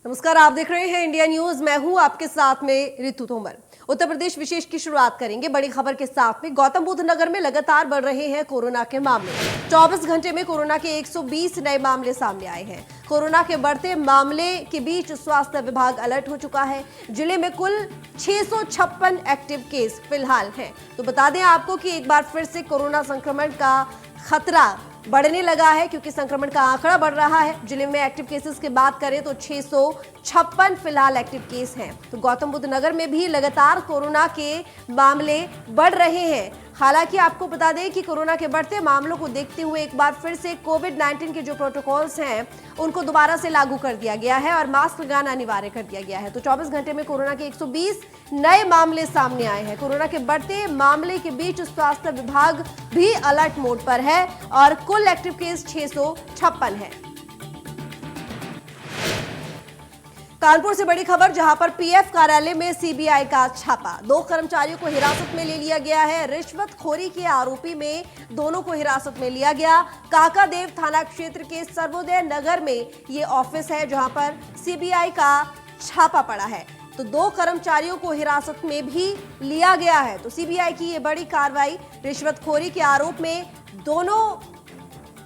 नमस्कार, आप देख रहे हैं इंडिया न्यूज। मैं हूं आपके साथ में ऋतु तोमर। उत्तर प्रदेश विशेष की शुरुआत करेंगे बड़ी खबर के साथ में। गौतम बुद्ध नगर में लगातार बढ़ रहे हैं कोरोना के मामले। 24 घंटे में कोरोना के 120 नए मामले सामने आए हैं। कोरोना के बढ़ते मामले के बीच स्वास्थ्य विभाग अलर्ट हो चुका है। जिले में कुल 656 एक्टिव केस फिलहाल हैं। तो बता दें आपको कि एक बार फिर से कोरोना संक्रमण का खतरा बढ़ने लगा है, क्योंकि संक्रमण का आंकड़ा बढ़ रहा है। जिले में एक्टिव केसेस की बात करें तो 656 फिलहाल एक्टिव केस हैं। तो गौतम बुद्ध नगर में भी लगातार कोरोना के मामले बढ़ रहे हैं। हालांकि आपको बता दें कि कोरोना के बढ़ते मामलों को देखते हुए एक बार फिर से कोविड-19 के जो प्रोटोकॉल्स हैं उनको दोबारा से लागू कर दिया गया है और मास्क लगाना अनिवार्य कर दिया गया है। तो 24 घंटे में कोरोना के 120 नए मामले सामने आए हैं। कोरोना के बढ़ते मामले के बीच स्वास्थ्य विभाग भी अलर्ट मोड पर है और कुल एक्टिव केस 656 है। कानपुर से बड़ी खबर, जहां पर पीएफ कार्यालय में सीबीआई का छापा। 2 कर्मचारियों को हिरासत में ले लिया गया है। रिश्वतखोरी के आरोपी में दोनों को हिरासत में लिया गया। काकादेव थाना क्षेत्र के सर्वोदय नगर में ये ऑफिस है जहां पर सीबीआई का छापा पड़ा है। तो 2 कर्मचारियों को हिरासत में भी लिया गया है। तो सीबीआई की ये बड़ी कार्रवाई, रिश्वतखोरी के आरोप में दोनों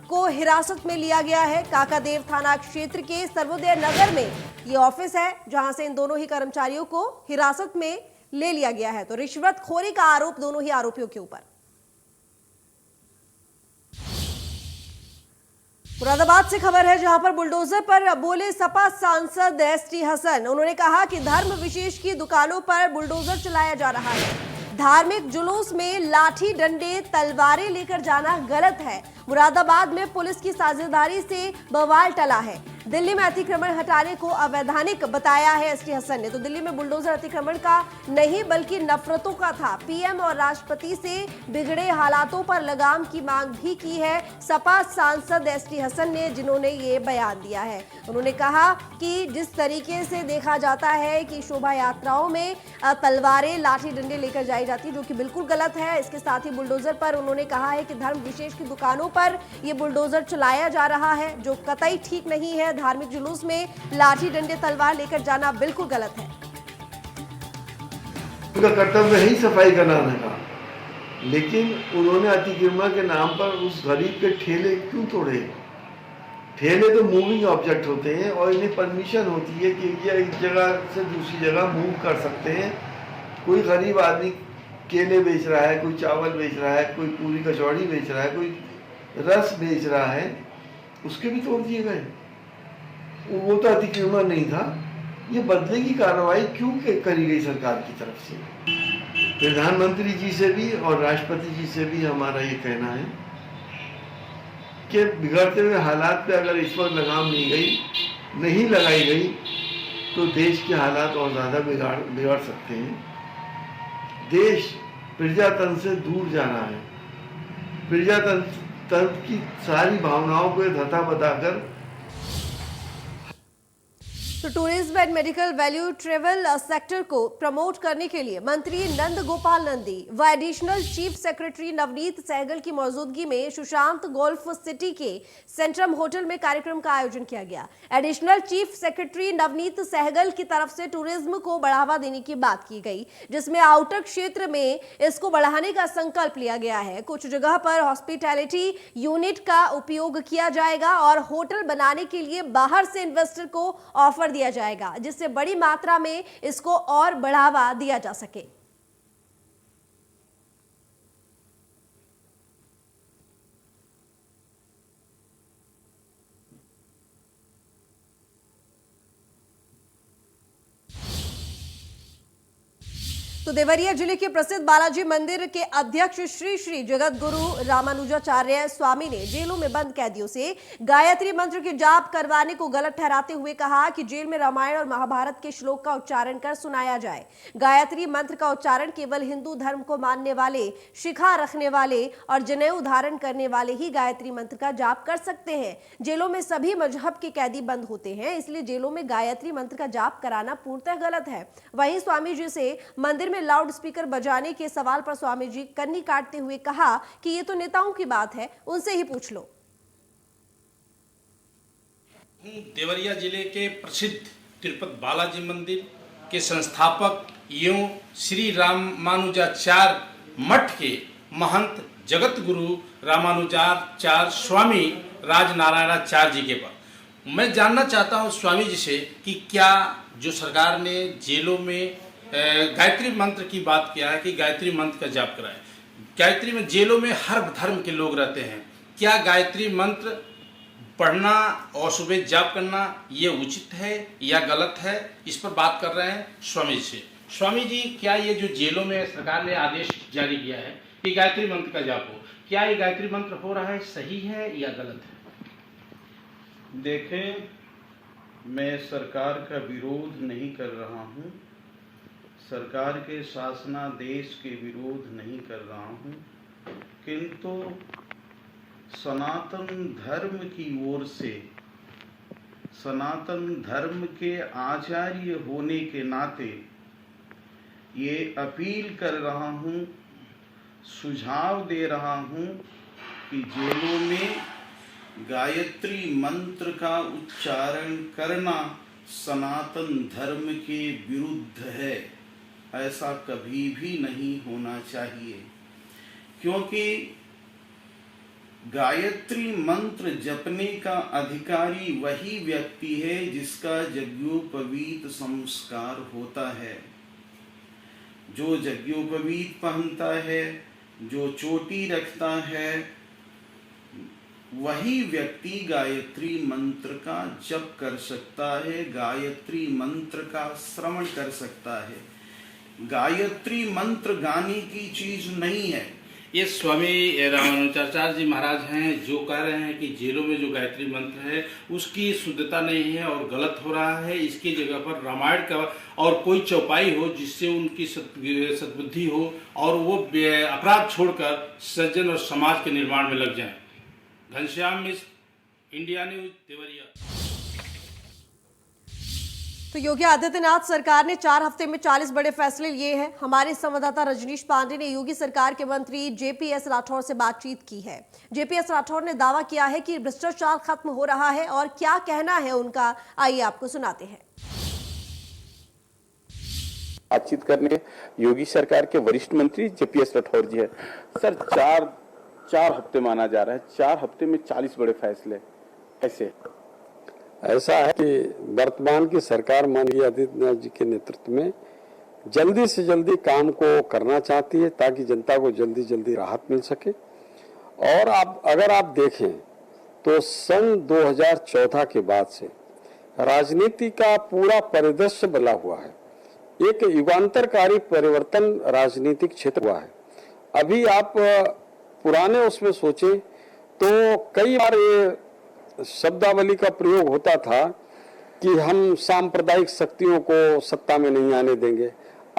को हिरासत में लिया गया है। काकादेव थाना क्षेत्र के सर्वोदय नगर में ये ऑफिस है जहां से इन दोनों ही कर्मचारियों को हिरासत में ले लिया गया है। तो रिश्वतखोरी का आरोप दोनों ही आरोपियों के ऊपर। मुरादाबाद से खबर है, जहां पर बुलडोजर पर बोले सपा सांसद एसटी हसन। उन्होंने कहा कि धर्म विशेष की दुकानों पर बुलडोजर चलाया जा रहा है। धार्मिक जुलूस में लाठी डंडे तलवारें लेकर जाना गलत है। मुरादाबाद में पुलिस की साझेदारी से बवाल टला है। दिल्ली में अतिक्रमण हटाने को अवैधानिक बताया है एसटी हसन ने। तो दिल्ली में बुलडोजर अतिक्रमण का नहीं बल्कि नफरतों का था। पीएम और राष्ट्रपति से बिगड़े हालातों पर लगाम की मांग भी की है सपा सांसद एसटी हसन ने, जिन्होंने ये बयान दिया है। उन्होंने कहा कि जिस तरीके से देखा जाता है कि शोभा यात्राओं में तलवारें लाठी डंडे लेकर जाई जाती है, जो कि बिल्कुल गलत है। इसके साथ ही बुलडोजर पर उन्होंने कहा है कि धर्म विशेष की दुकानों पर ये बुलडोजर चलाया जा रहा है, जो कतई ठीक नहीं है। धार्मिक जुलूस में लाठी डंडे तलवार लेकर जाना बिल्कुल गलत है। उनका कर्तव्य है ही सफाई कराने का, लेकिन उन्होंने अतिक्रमण के नाम पर उस गरीब के ठेले क्यों तोड़े? ठेले तो मूविंग ऑब्जेक्ट होते हैं और इन्हें परमिशन होती है कि ये एक जगह से दूसरी जगह मूव कर सकते हैं। कोई गरीब आदमी केले बेच रहा है, कोई चावल बेच रहा है, कोई पूरी कचौड़ी बेच रहा है, कोई रस बेच रहा है, उसके भी तोड़ दिए गए। वो तो अतिक्रमण नहीं था। ये बदले की कार्रवाई क्यों करी गई सरकार की तरफ से? प्रधानमंत्री जी से भी और राष्ट्रपति जी से भी हमारा ये कहना है कि बिगड़ते हुए हालात पे अगर इस पर लगाम नहीं लगाई गई तो देश के हालात और ज़्यादा बिगाड़ सकते हैं। देश प्रजातंत्र से दूर जा रहा है। प्रजातंत्र की सारी भावनाओं को धता बताकर। तो tourism and medical value travel sector को प्रमोट करने के लिए मंत्री नंद गोपाल नंदी व additional chief secretary Navneet Sehgal की मौजूदगी में सुशांत गोल्फ सिटी के सेंट्रम होटल में कार्यक्रम का आयोजन किया गया। Additional chief secretary Navneet Sehgal की तरफ से टूरिज्म को बढ़ावा देने की बात की गई, जिसमें आउटर क्षेत्र में इसको बढ़ाने का संकल्प लिया गया है। कुछ जगह पर हॉस्पिटैलिटी यूनिट का उपयोग किया जाएगा और होटल बनाने के लिए बाहर से इन्वेस्टर को ऑफर दिया जाएगा, जिससे बड़ी मात्रा में इसको और बढ़ावा दिया जा सके। तो देवरिया जिले के प्रसिद्ध बालाजी मंदिर के अध्यक्ष श्री श्री जगत गुरु रामानुजाचार्य स्वामी ने जेलों में बंद कैदियों से गायत्री मंत्र के जाप करवाने को गलत ठहराते हुए कहा कि जेल में रामायण और महाभारत के श्लोक का उच्चारण कर सुनाया जाए। गायत्री मंत्र का उच्चारण केवल हिंदू धर्म को मानने वाले, शिखा रखने वाले और जनेऊ धारण करने वाले ही गायत्री मंत्र का जाप कर सकते हैं। जेलों में सभी मजहब के कैदी बंद होते हैं, इसलिए जेलों में गायत्री मंत्र का जाप कराना पूर्णतः गलत है। वहीं स्वामी जी से मंदिर में लाउड स्पीकर बजाने के सवाल पर स्वामी जी कन्नी काटते हुए कहा कि ये तो नेताओं की बात है, उनसे ही पूछ लो। देवरिया जिले के प्रसिद्ध तिरुपति बालाजी मंदिर के संस्थापक एवं श्री रामानुजाचार्य मठ के महंत जगत गुरु रामानुजाचार्य स्वामी राजनारायणाचार्य जी के पास मैं जानना चाहता हूँ स्वामी जी से कि क्या जो सरकार ने जेलों में गायत्री मंत्र की बात किया है कि गायत्री मंत्र का जाप कराए, गायत्री में जेलों में हर धर्म के लोग रहते हैं, क्या गायत्री मंत्र पढ़ना और सुबह जाप करना ये उचित है या गलत है? इस पर बात कर रहे हैं स्वामी जी से। स्वामी जी, क्या ये जो जेलों में सरकार ने आदेश जारी किया है कि गायत्री मंत्र का जाप हो, क्या ये गायत्री मंत्र हो रहा है, सही है या गलत है? देखें, मैं सरकार का विरोध नहीं कर रहा हूँ, सरकार के शासनादेश के विरोध नहीं कर रहा हूँ, किंतु सनातन धर्म की ओर से सनातन धर्म के आचार्य होने के नाते ये अपील कर रहा हूँ, सुझाव दे रहा हूँ कि जेलों में गायत्री मंत्र का उच्चारण करना सनातन धर्म के विरुद्ध है। ऐसा कभी भी नहीं होना चाहिए, क्योंकि गायत्री मंत्र जपने का अधिकारी वही व्यक्ति है जिसका यज्ञोपवीत संस्कार होता है। जो यज्ञोपवीत पहनता है, जो चोटी रखता है, वही व्यक्ति गायत्री मंत्र का जप कर सकता है, गायत्री मंत्र का श्रवण कर सकता है। गायत्री मंत्र गाने की चीज नहीं है। ये स्वामी रामानुजाचार्य जी महाराज हैं जो कह रहे हैं कि जेलों में जो गायत्री मंत्र है उसकी शुद्धता नहीं है और गलत हो रहा है। इसकी जगह पर रामायण का और कोई चौपाई हो जिससे उनकी सद्बुद्धि हो और वो अपराध छोड़कर सज्जन और समाज के निर्माण में लग जाएं। घनश्याम मिश्र, इंडिया न्यूज, देवरिया। तो योगी आदित्यनाथ सरकार ने 4 हफ्ते में 40 बड़े फैसले लिए हैं। हमारे संवाददाता रजनीश पांडे ने योगी सरकार के मंत्री जेपीएस राठौर से बातचीत की है। जेपीएस राठौर ने दावा किया है कि भ्रष्टाचार खत्म हो रहा है और क्या कहना है उनका, आइए आपको सुनाते हैं। बातचीत करने योगी सरकार के वरिष्ठ मंत्री जेपीएस राठौर जी है। सर, चार हफ्ते माना जा रहा है, 4 हफ्ते में 40 बड़े फैसले ऐसा है कि वर्तमान की सरकार माननीय आदित्यनाथ जी के नेतृत्व में जल्दी से जल्दी काम को करना चाहती है ताकि जनता को जल्दी जल्दी राहत मिल सके। और अगर आप देखें तो सन 2014 के बाद से राजनीति का पूरा परिदृश्य बदला हुआ है। एक युगांतरकारी परिवर्तन राजनीतिक क्षेत्र हुआ है। अभी आप पुराने उसमें सोचें तो कई बार ये शब्दावली का प्रयोग होता था कि हम सांप्रदायिक शक्तियों को सत्ता में नहीं आने देंगे।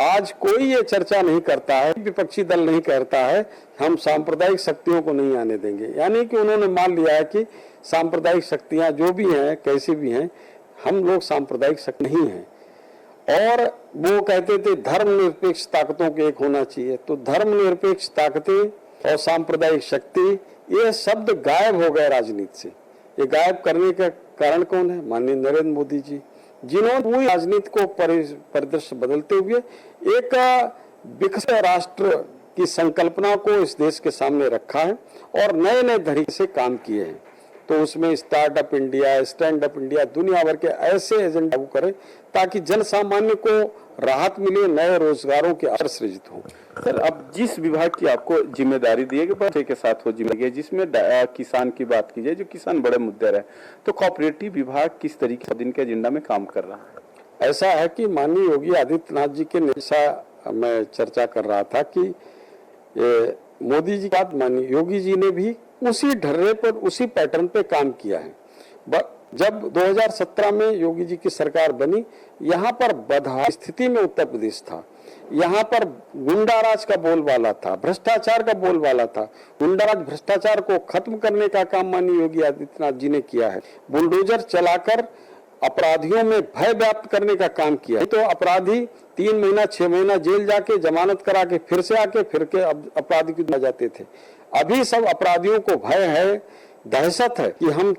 आज कोई ये चर्चा नहीं करता है, विपक्षी दल नहीं कहता है हम सांप्रदायिक शक्तियों को नहीं आने देंगे। यानी कि उन्होंने मान लिया है कि सांप्रदायिक शक्तियां जो भी हैं, कैसी भी हैं, हम लोग सांप्रदायिक शक्ति नहीं हैं। और वो कहते थे धर्मनिरपेक्ष ताकतों के एक होना चाहिए। तो धर्मनिरपेक्ष ताकतें और सांप्रदायिक शक्ति, ये शब्द गायब हो गए राजनीति से। ये गायब करने का कारण कौन है? माननीय नरेंद्र मोदी जी, जिन्होंने पूरी राजनीति को परिदृश्य बदलते हुए एक विकसित राष्ट्र की संकल्पना को इस देश के सामने रखा है और नए नए तरीके से काम किए हैं। तो उसमें startup India, stand up India, दुनिया भर के ऐसे एजेंडा लागू करें ताकि जन सामान्य को राहत मिले, नए रोजगारों के अवसर सृजित हों। सर, अब जिस विभाग की आपको जिम्मेदारी दी है कि बच्चे के साथ हो जिम्मेदारी, जिसमें किसान की बात की जाए, जो किसान बड़े मुद्दे रहे, तो कोऑपरेटिव विभाग किस तरीके से दिन के एजेंडा में काम कर रहा है? ऐसा है कि माननीय योगी आदित्यनाथ जी के निशा मैं चर्चा कर रहा था कि मोदी जी के बाद माननीय योगी जी ने भी उसी ढर्रे पर, उसी पैटर्न पे काम किया है। जब 2017 में योगी जी की सरकार बनी, यहाँ पर बदहाल स्थिति में उत्तर प्रदेश था। यहाँ पर गुंडाराज का बोलबाला था, भ्रष्टाचार का बोलबाला था। गुंडाराज भ्रष्टाचार को खत्म करने का काम माननीय योगी आदित्यनाथ जी ने किया है। बुलडोजर चलाकर अपराधियों में भय व्याप्त करने का काम किया है। तो अपराधी 3 महीना 6 महीना जेल जाके जमानत करा के फिर से आके फिर के अपराधी को जाते थे। अभी सब अपराधियों को भय है दहशत है कि हम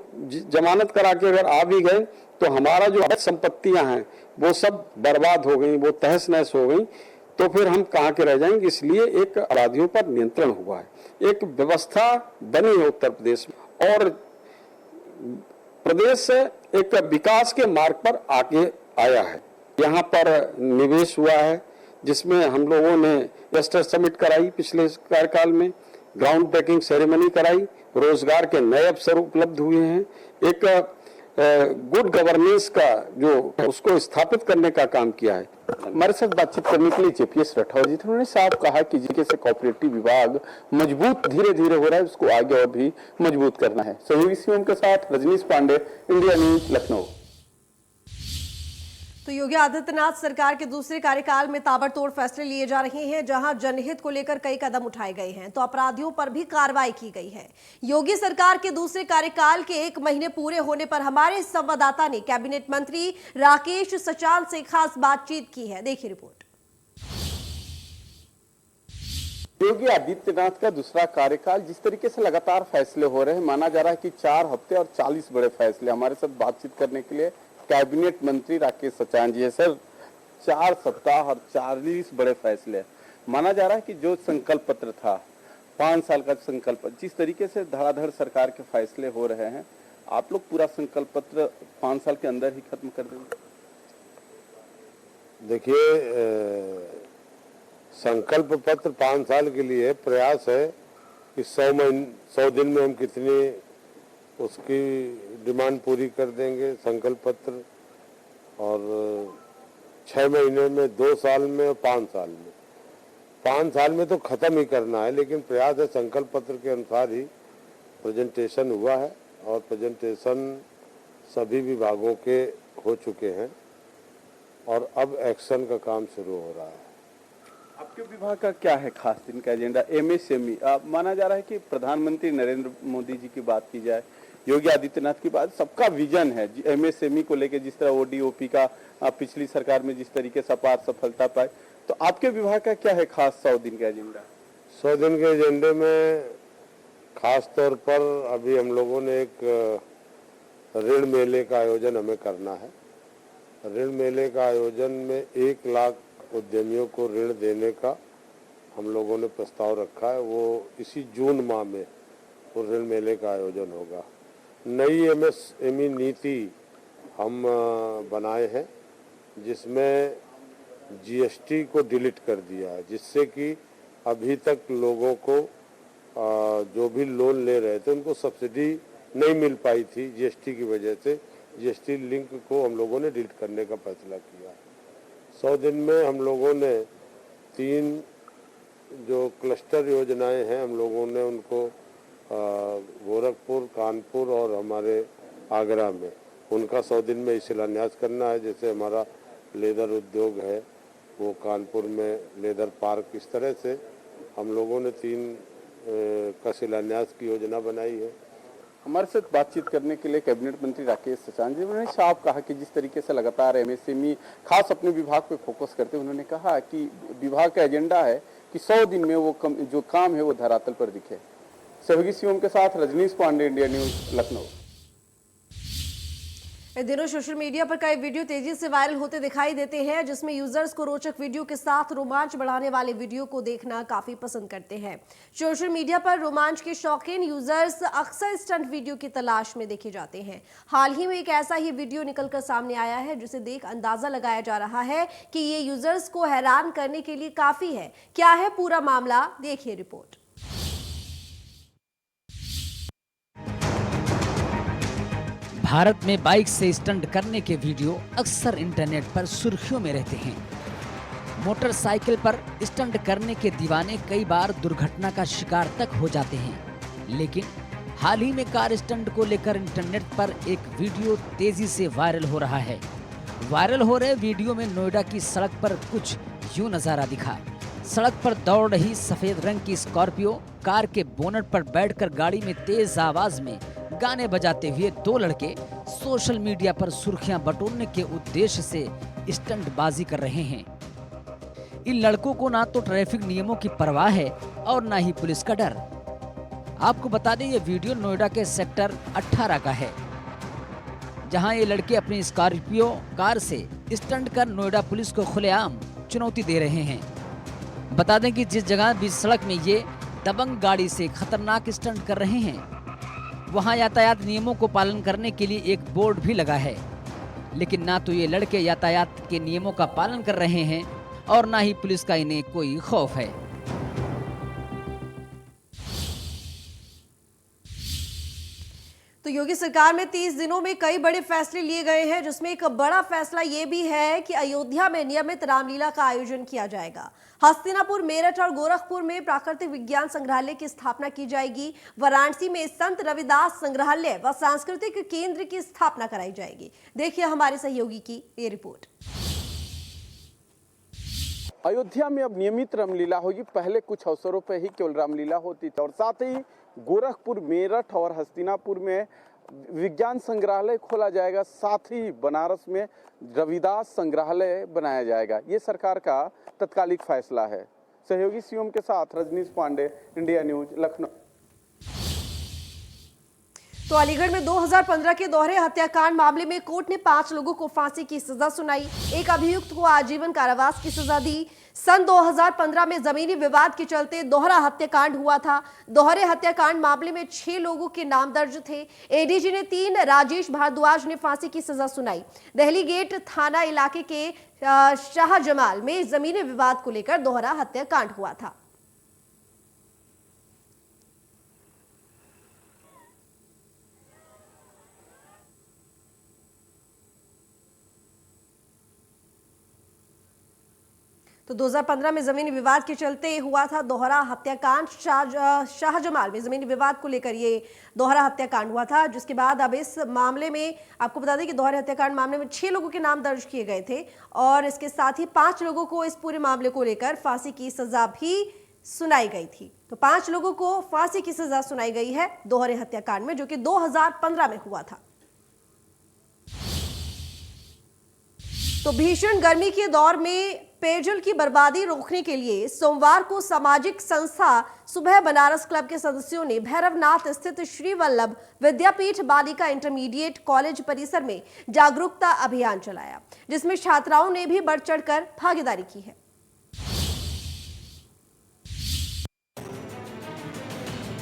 जमानत करा के अगर आ भी गए तो हमारा जो अवैध संपत्तियां हैं वो सब बर्बाद हो गई, वो तहस नहस हो गई, तो फिर हम कहाँ के रह जाएंगे। इसलिए एक अपराधियों पर नियंत्रण हुआ है, एक व्यवस्था बनी है उत्तर प्रदेश में और प्रदेश एक विकास के मार्ग पर आगे आया है। यहाँ पर निवेश हुआ है जिसमें हम लोगों ने इन्वेस्टर समिट कराई, पिछले कार्यकाल में ग्राउंड ब्रेकिंग सेरेमनी कराई, रोजगार के नए अवसर उपलब्ध हुए हैं, एक गुड गवर्नेंस का जो उसको स्थापित करने का काम किया है। हमारे साथ बातचीत करने के लिए जेपीएस राठौर जी थे। उन्होंने साफ कहा कि जिसके से कोऑपरेटिव विभाग मजबूत धीरे धीरे हो रहा है, उसको आगे और भी मजबूत करना है। सहयोगी सीएम के साथ रजनीश पांडे, इंडिया न्यूज, लखनऊ। तो योगी आदित्यनाथ सरकार के दूसरे कार्यकाल में ताबड़तोड़ फैसले लिए जा रहे हैं, जहां जनहित को लेकर कई कदम उठाए गए हैं तो अपराधियों पर भी कार्रवाई की गई है। योगी सरकार के दूसरे कार्यकाल के 1 महीने पूरे होने पर हमारे संवाददाता ने कैबिनेट मंत्री राकेश सचान से खास बातचीत की है। देखिए रिपोर्ट। योगी आदित्यनाथ का दूसरा कार्यकाल, जिस तरीके से लगातार फैसले हो रहे हैं, माना जा रहा है कि 4 हफ्ते और 40 बड़े फैसले। हमारे साथ बातचीत करने के लिए कैबिनेट मंत्री राकेश सचान जी है। सर, 4 सप्ताह और 40 बड़े फैसले, माना जा रहा है कि जो संकल्प पत्र था 5 साल का संकल्प, जिस तरीके से धड़ाधड़ सरकार के फैसले हो रहे हैं, आप लोग पूरा संकल्प पत्र 5 साल के अंदर ही खत्म कर देंगे? देखिए, संकल्प पत्र 5 साल के लिए प्रयास है कि 100 दिन में हम कितनी उसकी डिमांड पूरी कर देंगे संकल्प पत्र, और 6 महीने में, 2 साल में और 5 साल में। 5 साल में तो खत्म ही करना है, लेकिन प्रयास है संकल्प पत्र के अनुसार ही प्रेजेंटेशन हुआ है और प्रेजेंटेशन सभी विभागों के हो चुके हैं और अब एक्शन का काम शुरू हो रहा है। आपके विभाग का क्या है खास दिन का एजेंडा? एमएसएमई माना जा रहा है कि प्रधानमंत्री नरेंद्र मोदी जी की बात की जाए, योगी आदित्यनाथ की बात, सबका विजन है एमएसएमई को लेकर। जिस तरह ओडीओपी का पिछली सरकार में जिस तरीके से अपार सफलता पाई, तो आपके विभाग का क्या है खास 100 दिन का एजेंडा? 100 दिन के एजेंडे में खास तौर पर अभी हम लोगों ने एक ऋण मेले का आयोजन हमें करना है। ऋण मेले का आयोजन में 1 लाख उद्यमियों को ऋण देने का हम लोगों ने प्रस्ताव रखा है। वो इसी जून माह में वो ऋण मेले का आयोजन होगा। नई एमएसएमई नीति हम बनाए हैं, जिसमें जीएसटी को डिलीट कर दिया है, जिससे कि अभी तक लोगों को जो भी लोन ले रहे थे उनको सब्सिडी नहीं मिल पाई थी जीएसटी की वजह से। जीएसटी लिंक को हम लोगों ने डिलीट करने का फैसला किया। 100 दिन में हम लोगों ने 3 जो क्लस्टर योजनाएं हैं, हम लोगों ने उनको गोरखपुर, कानपुर और हमारे आगरा में उनका 100 दिन में शिलान्यास करना है। जैसे हमारा लेदर उद्योग है, वो कानपुर में लेदर पार्क, इस तरह से हम लोगों ने 3 का शिलान्यास की योजना बनाई है। हमारे साथ बातचीत करने के लिए कैबिनेट मंत्री राकेश सचान जी, उन्होंने साफ कहा कि जिस तरीके से लगातार एमएसएमई खास अपने विभाग पे फोकस करते, उन्होंने कहा कि विभाग का एजेंडा है कि 100 दिन में वो जो काम है वो धरातल पर दिखे। सहयोगी सीएम के साथ रजनीश पांडे, इंडिया न्यूज, लखनऊ। इन दिनों सोशल मीडिया पर कई वीडियो तेजी से वायरल होते दिखाई देते हैं, जिसमें यूजर्स को रोचक वीडियो के साथ रोमांच बढ़ाने वाले वीडियो को देखना काफी पसंद करते हैं। सोशल मीडिया पर रोमांच के शौकीन यूजर्स अक्सर स्टंट वीडियो की तलाश में देखे जाते हैं। हाल ही में एक ऐसा ही वीडियो निकलकर सामने आया है, जिसे देख अंदाजा लगाया जा रहा है कि ये यूजर्स को हैरान करने के लिए काफी है। क्या है पूरा मामला, देखिए रिपोर्ट। भारत में बाइक से स्टंट करने के वीडियो अक्सर इंटरनेट पर सुर्खियों में रहते हैं। मोटरसाइकिल पर स्टंट करने के दीवाने कई बार दुर्घटना का शिकार तक हो जाते हैं, लेकिन हाल ही में कार स्टंट को लेकर इंटरनेट पर एक वीडियो तेजी से वायरल हो रहा है। वायरल हो रहे वीडियो में नोएडा की सड़क पर कुछ यूं नजारा दिखा। सड़क पर दौड़ रही सफेद रंग की स्कॉर्पियो कार के बोनट पर बैठकर गाड़ी में तेज आवाज में गाने बजाते हुए 2 लड़के सोशल मीडिया पर सुर्खियां बटोरने के उद्देश्य से स्टंटबाजी कर रहे हैं। इन लड़कों को ना तो ट्रैफिक नियमों की परवाह है और ना ही पुलिस का डर। आपको बता दें ये वीडियो नोएडा के सेक्टर 18 का है, जहां ये लड़के अपनी स्कॉर्पियो कार से स्टंट कर नोएडा पुलिस को खुलेआम चुनौती दे रहे हैं। बता दें कि जिस जगह बीच सड़क में ये दबंग गाड़ी से खतरनाक स्टंट कर रहे हैं, वहां यातायात नियमों को पालन करने के लिए एक बोर्ड भी लगा है, लेकिन ना तो ये लड़के यातायात के नियमों का पालन कर रहे हैं और ना ही पुलिस का इन्हें कोई खौफ है। तो योगी सरकार में 30 दिनों में कई बड़े फैसले लिए गए हैं, जिसमें एक बड़ा फैसला ये भी है कि अयोध्या में नियमित रामलीला का आयोजन किया जाएगा। हस्तिनापुर, मेरठ और गोरखपुर में प्राकृतिक विज्ञान संग्रहालय की स्थापना की जाएगी। वाराणसी में संत रविदास संग्रहालय व सांस्कृतिक केंद्र की स्थापना कराई जाएगी। देखिए हमारे सहयोगी की ये रिपोर्ट। अयोध्या में अब नियमित रामलीला होगी। पहले कुछ अवसरों पर ही केवल रामलीला होती थी और साथ ही गोरखपुर, मेरठ और हस्तिनापुर में विज्ञान संग्रहालय खोला जाएगा। साथ ही बनारस में रविदास संग्रहालय बनाया जाएगा। ये सरकार का तत्कालिक फैसला है। सहयोगी सीएम के साथ रजनीश पांडे, इंडिया न्यूज, लखनऊ। तो अलीगढ़ में 2015 के दोहरे हत्याकांड मामले में कोर्ट ने 5 लोगों को फांसी की सजा सुनाई। एक अभियुक्त को आजीवन कारावास की सजा दी। सन 2015 में जमीनी विवाद के चलते दोहरा हत्याकांड हुआ था। दोहरे हत्याकांड मामले में 6 लोगों के नाम दर्ज थे। एडीजी ने 3 राजेश भारद्वाज ने फांसी की सजा सुनाई। दहली गेट थाना इलाके के शाहजमाल में जमीनी विवाद को लेकर दोहरा हत्याकांड हुआ था। तो 2015 में जमीनी विवाद के चलते हुआ था दोहरा हत्याकांड। शाहजमाल में जमीनी विवाद को लेकर ये दोहरा हत्याकांड हुआ था, जिसके बाद अब इस मामले में आपको बता दें कि दोहरे हत्याकांड मामले में 6 लोगों के नाम दर्ज किए गए थे और इसके साथ ही 5 लोगों को इस पूरे मामले को लेकर फांसी की सजा भी सुनाई गई थी। तो 5 लोगों को फांसी की सजा सुनाई गई है दोहरे हत्याकांड में, जो कि 2015 में हुआ था। तो भीषण गर्मी के दौर में पेयजल की बर्बादी रोकने के लिए सोमवार को सामाजिक संस्था सुबह बनारस क्लब के सदस्यों ने भैरवनाथ स्थित श्री वल्लभ विद्यापीठ बालिका इंटरमीडिएट कॉलेज परिसर में जागरूकता अभियान चलाया, जिसमें छात्राओं ने भी बढ़ चढ़कर भागीदारी की है।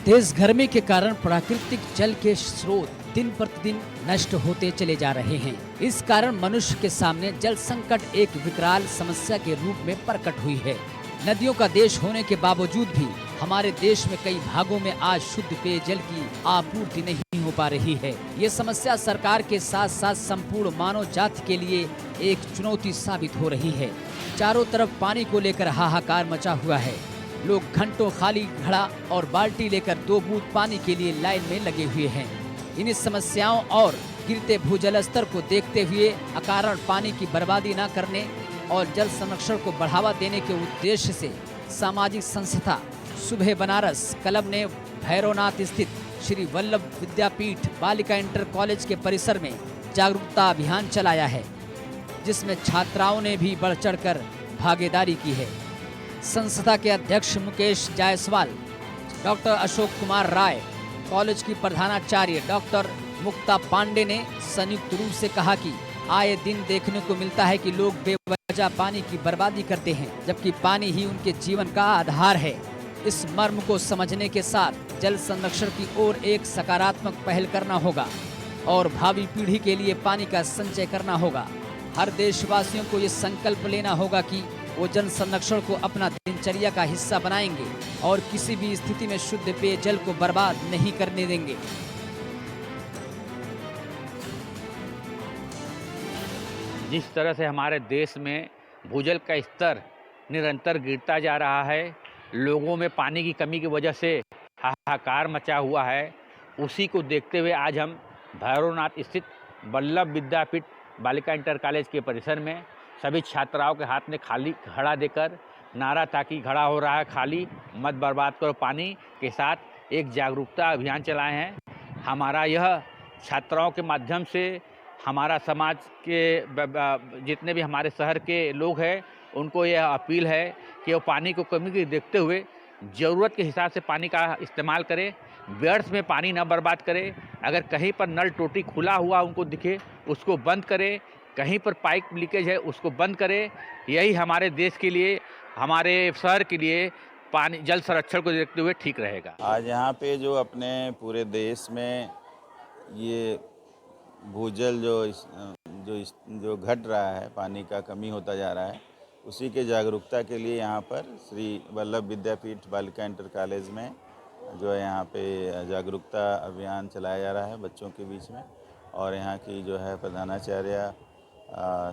तेज गर्मी के कारण प्राकृतिक जल के स्रोत दिन प्रतिदिन नष्ट होते चले जा रहे हैं। इस कारण मनुष्य के सामने जल संकट एक विकराल समस्या के रूप में प्रकट हुई है। नदियों का देश होने के बावजूद भी हमारे देश में कई भागों में आज शुद्ध पेयजल की आपूर्ति नहीं हो पा रही है। ये समस्या सरकार के साथ साथ संपूर्ण मानव जाति के लिए एक चुनौती साबित हो रही है। चारों तरफ पानी को लेकर हाहाकार मचा हुआ है। लोग घंटों खाली घड़ा और बाल्टी लेकर 2 बूंद पानी के लिए लाइन में लगे हुए हैं। इन समस्याओं और गिरते भूजल स्तर को देखते हुए अकारण पानी की बर्बादी न करने और जल संरक्षण को बढ़ावा देने के उद्देश्य से सामाजिक संस्था सुबह बनारस क्लब ने भैरवनाथ स्थित श्री वल्लभ विद्यापीठ बालिका इंटर कॉलेज के परिसर में जागरूकता अभियान चलाया है, जिसमें छात्राओं ने भी बढ़ चढ़कर भागीदारी की है। संस्था के अध्यक्ष मुकेश जायसवाल, डॉक्टर अशोक कुमार राय, कॉलेज की प्रधानाचार्य डॉक्टर मुक्ता पांडे ने संयुक्त रूप से कहा कि आए दिन देखने को मिलता है कि लोग बेवजह पानी की बर्बादी करते हैं, जबकि पानी ही उनके जीवन का आधार है। इस मर्म को समझने के साथ जल संरक्षण की ओर एक सकारात्मक पहल करना होगा और भावी पीढ़ी के लिए पानी का संचय करना होगा। हर देशवासियों को ये संकल्प लेना होगा कि वो जल संरक्षण को अपना दिनचर्या का हिस्सा बनाएंगे और किसी भी स्थिति में शुद्ध पेयजल को बर्बाद नहीं करने देंगे। जिस तरह से हमारे देश में भूजल का स्तर निरंतर गिरता जा रहा है, लोगों में पानी की कमी की वजह से हाहाकार मचा हुआ है, उसी को देखते हुए आज हम भैरवनाथ स्थित वल्लभ विद्यापीठ बालिका इंटर कॉलेज के परिसर में सभी छात्राओं के हाथ में खाली घड़ा देकर नारा ताकि घड़ा हो रहा है खाली, मत बर्बाद करो पानी के साथ एक जागरूकता अभियान चलाए हैं। हमारा यह छात्राओं के माध्यम से हमारा समाज के जितने भी हमारे शहर के लोग हैं उनको यह अपील है कि वो पानी को कमी को देखते हुए ज़रूरत के हिसाब से पानी का इस्तेमाल करें। व्यर्थ में पानी न बर्बाद करें। अगर कहीं पर नल टोटी खुला हुआ उनको दिखे उसको बंद करें, कहीं पर पाइप लीकेज है उसको बंद करें। यही हमारे देश के लिए, हमारे शहर के लिए पानी जल संरक्षण को देखते हुए ठीक रहेगा। आज यहाँ पे जो अपने पूरे देश में ये भूजल जो घट रहा है, पानी का कमी होता जा रहा है, उसी के जागरूकता के लिए यहाँ पर श्री वल्लभ विद्यापीठ बालिका इंटर कॉलेज में जो है यहाँ पे जागरूकता अभियान चलाया जा रहा है बच्चों के बीच में। और यहाँ की जो है प्रधानाचार्य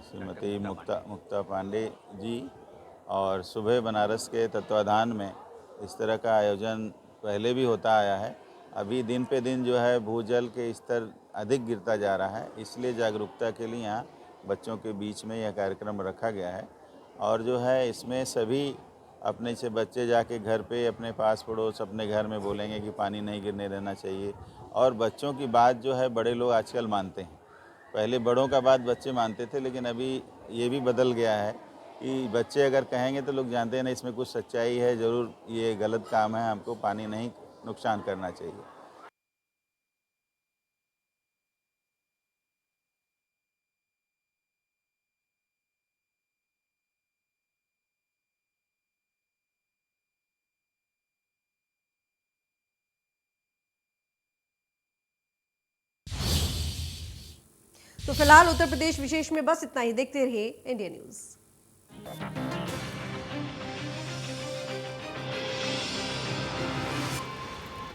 श्रीमती मुक्ता पांडे जी और सुबह बनारस के तत्वाधान में इस तरह का आयोजन पहले भी होता आया है। अभी दिन पे दिन जो है भूजल के स्तर अधिक गिरता जा रहा है, इसलिए जागरूकता के लिए यहाँ बच्चों के बीच में यह कार्यक्रम रखा गया है। और जो है इसमें सभी अपने से बच्चे जाके घर पे अपने पास पड़ोस अपने घर में बोलेंगे कि पानी नहीं गिरने देना चाहिए। और बच्चों की बात जो है बड़े लोग आजकल मानते हैं। पहले बड़ों का बात बच्चे मानते थे, लेकिन अभी ये भी बदल गया है कि बच्चे अगर कहेंगे तो लोग जानते हैं ना इसमें कुछ सच्चाई है, ज़रूर ये गलत काम है, हमको पानी नहीं नुकसान करना चाहिए। तो फिलहाल उत्तर प्रदेश विशेष में बस इतना ही। देखते रहिए इंडिया न्यूज।